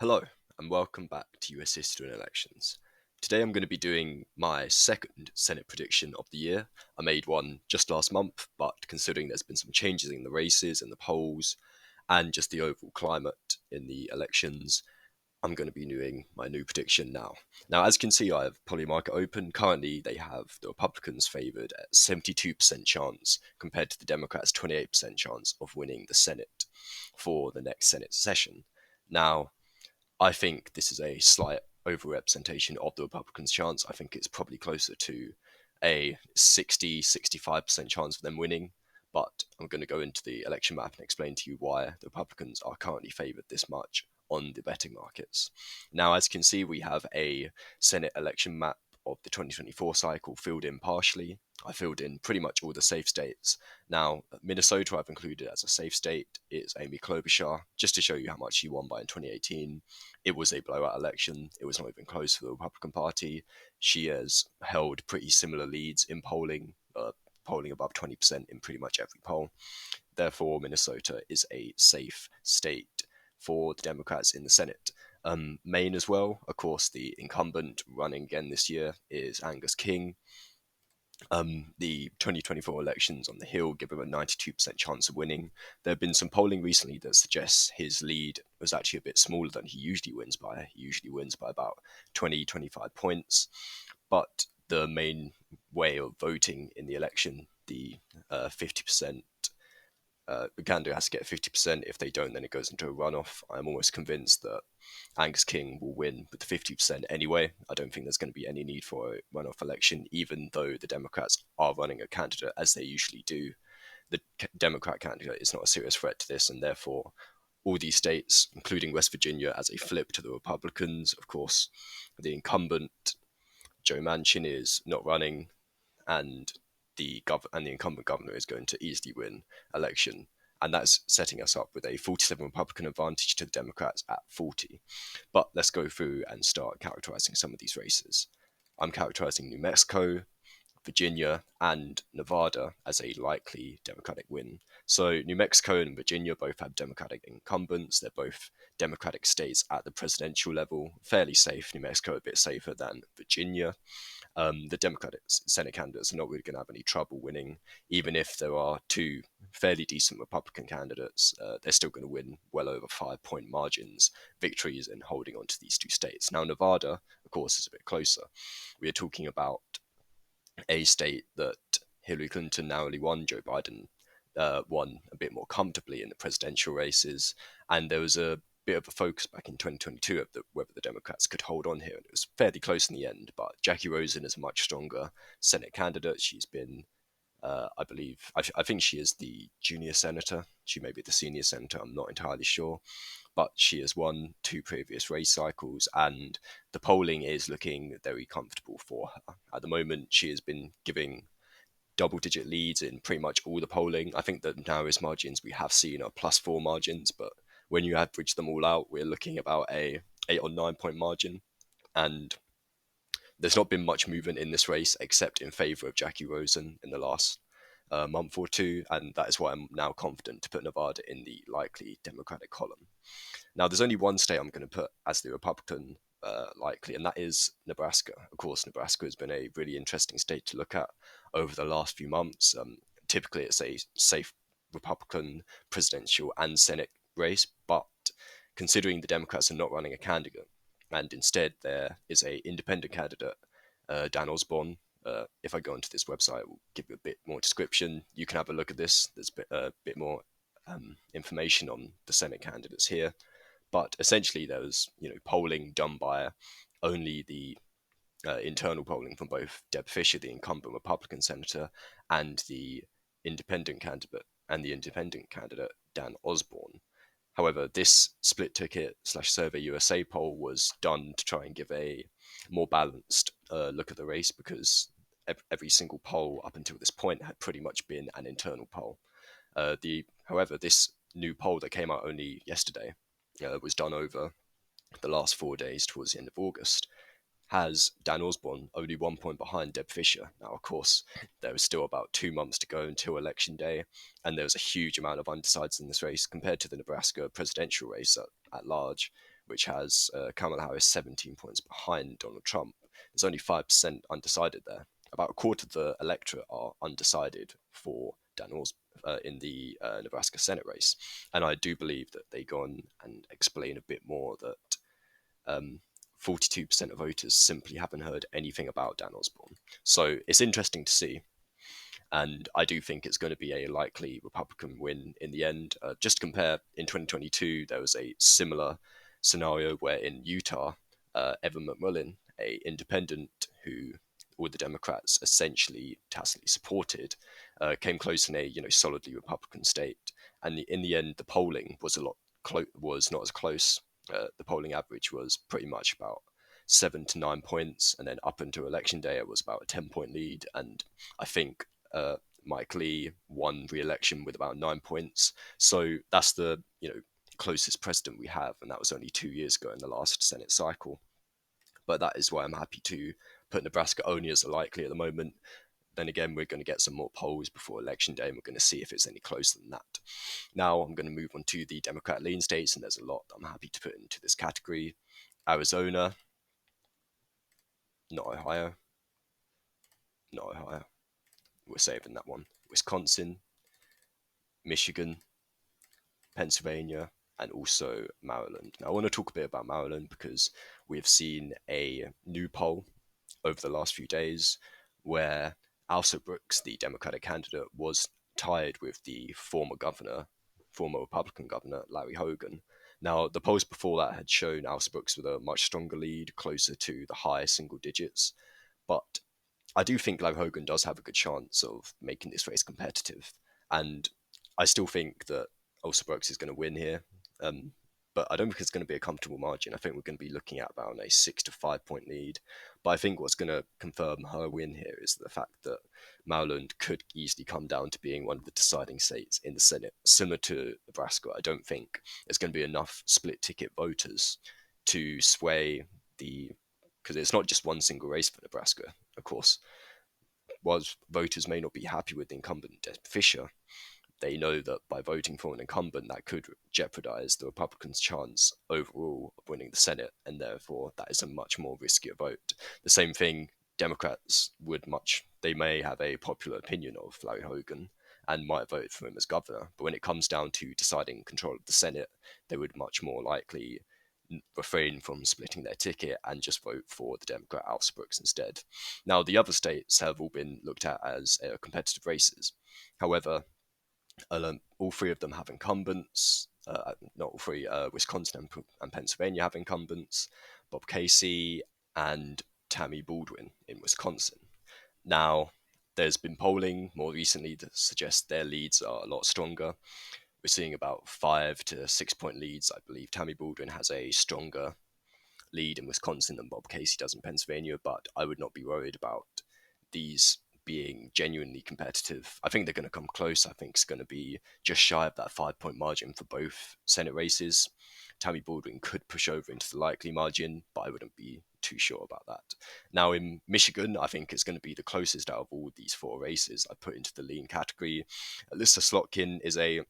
Hello, and welcome back to US History and Elections. Today I'm going to be doing my second Senate prediction of the year. I made one just last month, but considering there's been some changes in the races and the polls, and just the overall climate in the elections, I'm going to be doing my new prediction now. Now, as you can see, I have Polymarket open. Currently, they have the Republicans favoured at 72% chance compared to the Democrats' 28% chance of winning the Senate for the next Senate session. Now, I think this is a slight overrepresentation of the Republicans' chance. I think it's probably closer to a 65% chance of them winning. But I'm going to go into the election map and explain to you why the Republicans are currently favoured this much on the betting markets. Now, as you can see, we have a Senate election map of the 2024 cycle filled in partially. I filled in pretty much all the safe states. Now, Minnesota I've included as a safe state. It's Amy Klobuchar, just to show you how much she won by in 2018. It was a blowout election. It was not even close for the Republican Party. She has held pretty similar leads in polling above 20% in pretty much every poll. Therefore, Minnesota is a safe state for the Democrats in the Senate. Maine as well. Of course, the incumbent running again this year is Angus King. The 2024 elections on the Hill give him a 92% chance of winning. There have been some polling recently that suggests his lead was actually a bit smaller than he usually wins by. He usually wins by about 20, 25 points. But the main way of voting in the election, the 50%, the candidate has to get 50%. If they don't, then it goes into a runoff. I'm almost convinced that Angus King will win with the 50% anyway. I don't think there's going to be any need for a runoff election, even though the Democrats are running a candidate as they usually do. The Democrat candidate is not a serious threat to this, and therefore all these states, including West Virginia, as a flip to the Republicans. Of course, the incumbent, Joe Manchin, is not running, and the incumbent governor is going to easily win election. And that's setting us up with a 47 Republican advantage to the Democrats at 40. But let's go through and start characterizing some of these races. I'm characterizing New Mexico, Virginia, and Nevada as a likely Democratic win. So New Mexico and Virginia both have Democratic incumbents. They're both Democratic states at the presidential level, fairly safe. New Mexico a bit safer than Virginia. The Democratic Senate candidates are not really going to have any trouble winning, even if there are two fairly decent Republican candidates. They're still going to win well over 5-point margins, victories in holding on to these two states. Now, Nevada, of course, is a bit closer. We are talking about a state that Hillary Clinton narrowly won. Joe Biden won a bit more comfortably in the presidential races, and there was a bit of a focus back in 2022 of whether the Democrats could hold on here. And it was fairly close in the end, but Jackie Rosen is a much stronger Senate candidate. She's been, I think she is the junior senator. She may be the senior senator. I'm not entirely sure. But she has won two previous race cycles, and the polling is looking very comfortable for her. At the moment, she has been giving double-digit leads in pretty much all the polling. I think the narrowest margins we have seen are +4 margins, but when you average them all out, we're looking about a 8 or 9 point margin. And there's not been much movement in this race except in favour of Jackie Rosen in the last month or two, and that is why I'm now confident to put Nevada in the likely Democratic column. Now, there's only one state I'm going to put as the Republican likely, and that is Nebraska. Of course, Nebraska has been a really interesting state to look at over the last few months. Typically, it's a safe Republican presidential and Senate race, but considering the Democrats are not running a candidate, and instead there is a independent candidate, Dan Osborne. If I go onto this website, we'll give you a bit more description. You can have a look at this. There's a bit more information on the Senate candidates here. But essentially, there was polling done by only the internal polling from both Deb Fischer, the incumbent Republican senator, and the independent candidate Dan Osborne. However, this split ticket / Survey USA poll was done to try and give a more balanced look at the race, because every single poll up until this point had pretty much been an internal poll. However, this new poll that came out only yesterday was done over the last 4 days towards the end of August, has Dan Osborne only 1 point behind Deb Fischer. Now, of course, there is still about 2 months to go until Election Day, and there's a huge amount of undecideds in this race compared to the Nebraska presidential race at large, which has Kamala Harris 17 points behind Donald Trump. There's only 5% undecided there. About a quarter of the electorate are undecided for Dan in the Nebraska Senate race. And I do believe that they go on and explain a bit more that 42% of voters simply haven't heard anything about Dan Osborne. So it's interesting to see. And I do think it's going to be a likely Republican win in the end. Just to compare, in 2022, there was a similar scenario where in Utah, Evan McMullin, a independent who all the Democrats essentially tacitly supported, came close in a solidly Republican state. And in the end, the polling was was not as close. The polling average was pretty much about 7 to 9 points, and then up until election day, it was about a 10-point lead. And I think Mike Lee won re-election with about 9 points. So that's the closest precedent we have, and that was only 2 years ago in the last Senate cycle. But that is why I'm happy to put Nebraska only as a likely at the moment. Then again, we're going to get some more polls before election day, and we're going to see if it's any closer than that. Now I'm going to move on to the Democrat-lean states, and there's a lot I'm happy to put into this category. Arizona, not Ohio, we're saving that one. Wisconsin, Michigan, Pennsylvania, and also Maryland. Now, I want to talk a bit about Maryland because we have seen a new poll over the last few days where Alsop Brooks, the Democratic candidate, was tied with the former Republican governor, Larry Hogan. Now, the polls before that had shown Alsop Brooks with a much stronger lead, closer to the high single digits. But I do think Larry Hogan does have a good chance of making this race competitive. And I still think that Alsop Brooks is going to win here. But I don't think it's going to be a comfortable margin. I think we're going to be looking at about a 6 to 5 point lead. But I think what's going to confirm her win here is the fact that Maryland could easily come down to being one of the deciding states in the Senate. Similar to Nebraska, I don't think there's going to be enough split ticket voters to sway because it's not just one single race for Nebraska, of course. Whilst voters may not be happy with the incumbent Fisher, they know that by voting for an incumbent, that could jeopardize the Republicans' chance overall of winning the Senate, and therefore that is a much more riskier vote. The same thing, Democrats they may have a popular opinion of Larry Hogan and might vote for him as governor, but when it comes down to deciding control of the Senate, they would much more likely refrain from splitting their ticket and just vote for the Democrat Alsop Brooks instead. Now, the other states have all been looked at as competitive races. However, all three of them have incumbents. Not all three. Wisconsin and Pennsylvania have incumbents. Bob Casey and Tammy Baldwin in Wisconsin. Now, there's been polling more recently that suggests their leads are a lot stronger. We're seeing about 5 to 6 point leads. I believe Tammy Baldwin has a stronger lead in Wisconsin than Bob Casey does in Pennsylvania, but I would not be worried about these being genuinely competitive. I think they're going to come close. I think it's going to be just shy of that 5 point margin for both Senate races. Tammy Baldwin could push over into the likely margin, but I wouldn't be too sure about that. Now, in Michigan, I think it's going to be the closest out of all these four races I put into the lean category. Alyssa Slotkin is a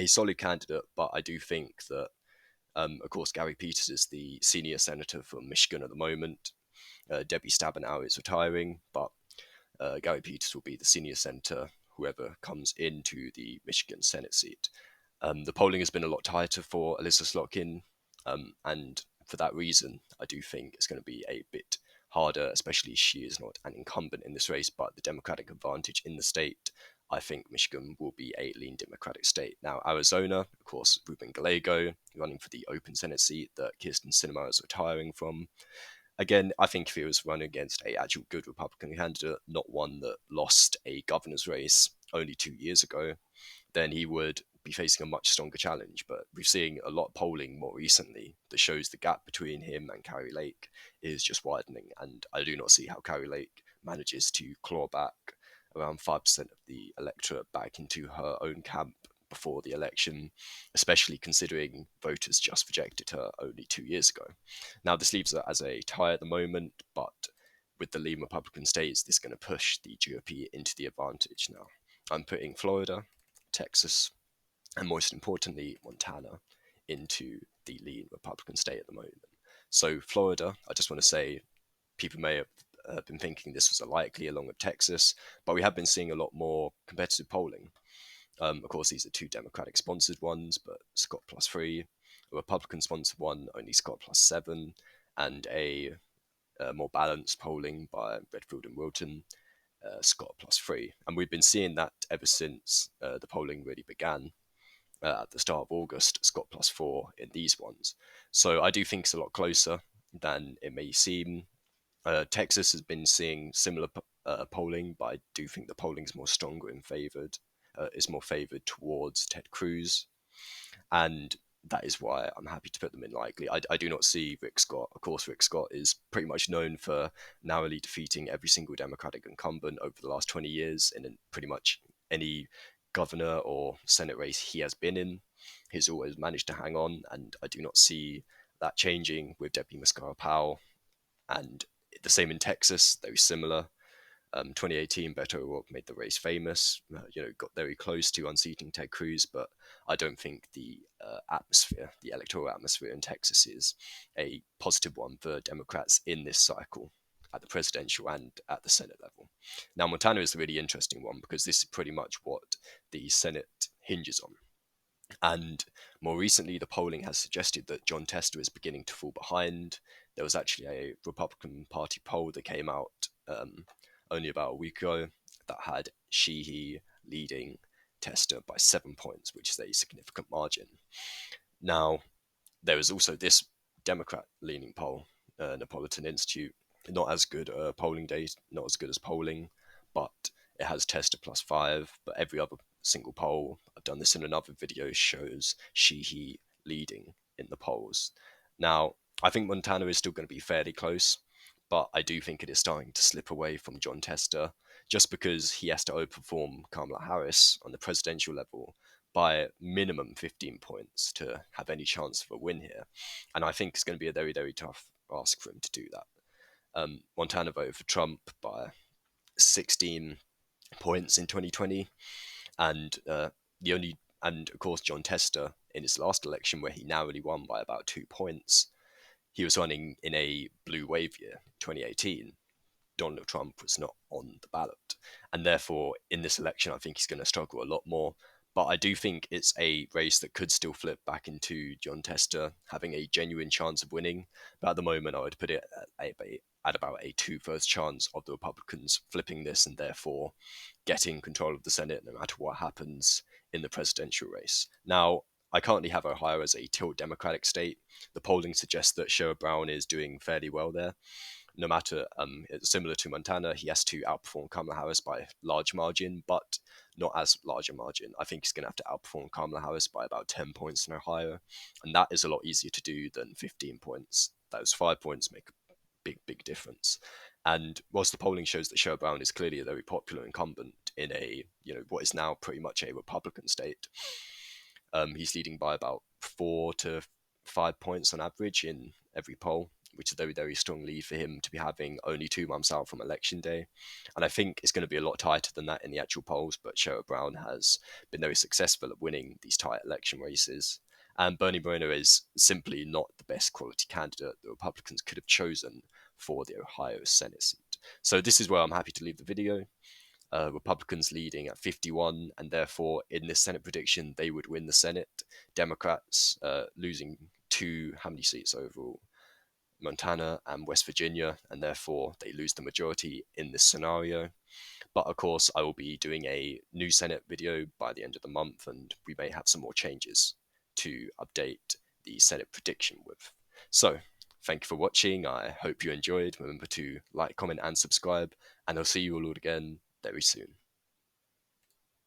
solid candidate, but I do think that, of course, Gary Peters is the senior senator for Michigan at the moment. Debbie Stabenow is retiring, but Gary Peters will be the senior senator, whoever comes into the Michigan Senate seat. The polling has been a lot tighter for Alyssa Slotkin, and for that reason, I do think it's going to be a bit harder, especially she is not an incumbent in this race, but the Democratic advantage in the state, I think Michigan will be a lean Democratic state. Now, Arizona, of course, Ruben Gallego running for the open Senate seat that Kirsten Sinema is retiring from. Again, I think if he was running against a actual good Republican candidate, not one that lost a governor's race only 2 years ago, then he would be facing a much stronger challenge. But we're seeing a lot of polling more recently that shows the gap between him and Carrie Lake is just widening. And I do not see how Carrie Lake manages to claw back around 5% of the electorate back into her own camp before the election, especially considering voters just rejected her only 2 years ago. Now, this leaves her as a tie at the moment, but with the lean Republican states, this is going to push the GOP into the advantage now. I'm putting Florida, Texas, and most importantly, Montana into the lean Republican state at the moment. So Florida, I just want to say, people may have been thinking this was a likely along with Texas, but we have been seeing a lot more competitive polling. Of course, these are two Democratic sponsored ones, but Scott +3, a Republican sponsored one, only Scott +7, and a more balanced polling by Redfield and Wilton, Scott +3. And we've been seeing that ever since the polling really began at the start of August, Scott +4 in these ones. So I do think it's a lot closer than it may seem. Texas has been seeing similar polling, but I do think the polling is more stronger in favoured, is more favoured towards Ted Cruz, and that is why I'm happy to put them in likely. I do not see Rick Scott. Of course, Rick Scott is pretty much known for narrowly defeating every single Democratic incumbent over the last 20 years in pretty much any governor or Senate race he has been in. He's always managed to hang on, and I do not see that changing with Deputy Muscara Powell. And the same in Texas, very similar. 2018, Beto O'Rourke made the race famous. Got very close to unseating Ted Cruz, but I don't think the atmosphere, the electoral atmosphere in Texas, is a positive one for Democrats in this cycle at the presidential and at the Senate level. Now, Montana is a really interesting one because this is pretty much what the Senate hinges on. And more recently, the polling has suggested that Jon Tester is beginning to fall behind. There was actually a Republican Party poll that came out only about a week ago that had Sheehy leading Tester by 7 points, which is a significant margin. Now, there is also this Democrat-leaning poll, Napolitan Institute, not as good polling data, not as good as polling, but it has Tester +5, but every other single poll, I've done this in another video, shows Sheehy leading in the polls. Now, I think Montana is still going to be fairly close, but I do think it is starting to slip away from Jon Tester just because he has to outperform Kamala Harris on the presidential level by minimum 15 points to have any chance of a win here. And I think it's going to be a very, very tough ask for him to do that. Montana voted for Trump by 16 points in 2020, and of course Jon Tester in his last election, where he narrowly won by about 2 points, he was running in a blue wave year, 2018. Donald Trump was not on the ballot, and therefore in this election I think he's going to struggle a lot more. But I do think it's a race that could still flip back into Jon Tester having a genuine chance of winning. But at the moment, I would put it at about a 2/3 chance of the Republicans flipping this and therefore getting control of the Senate no matter what happens in the presidential race. Now, I currently have Ohio as a tilt Democratic state. The polling suggests that Sherrod Brown is doing fairly well there. No matter, it's similar to Montana, he has to outperform Kamala Harris by a large margin, but not as large a margin. I think he's going to have to outperform Kamala Harris by about 10 points in Ohio, and that is a lot easier to do than 15 points. Those 5 points make a big, big difference. And whilst the polling shows that Sherrod Brown is clearly a very popular incumbent in a, what is now pretty much a Republican state, he's leading by about 4 to 5 points on average in every poll, which is a very, very strong lead for him to be having only 2 months out from election day. And I think it's going to be a lot tighter than that in the actual polls, but Sherrod Brown has been very successful at winning these tight election races. And Bernie Moreno is simply not the best quality candidate the Republicans could have chosen for the Ohio Senate seat. So this is where I'm happy to leave the video. Republicans leading at 51, and therefore in this Senate prediction, they would win the Senate. Democrats losing how many seats overall? Montana and West Virginia, and therefore they lose the majority in this scenario. But of course, I will be doing a new Senate video by the end of the month, and we may have some more changes to update the Senate prediction with. So, thank you for watching. I hope you enjoyed. Remember to like, comment, and subscribe, and I'll see you all again very soon.